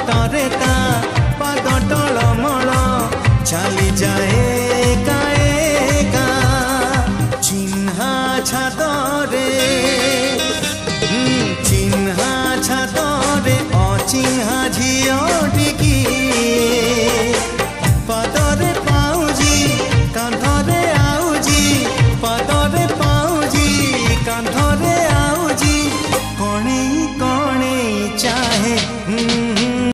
ବାଟରେ ତା ପାଦ ଟଳମଳ ଚାଲି ଯାଏ ଏକା ଏକା ଚିହ୍ନା ଛାତରେ ଚିହ୍ନା ଛାତରେ ଅଚିହ୍ନା ଝିଅଟିକି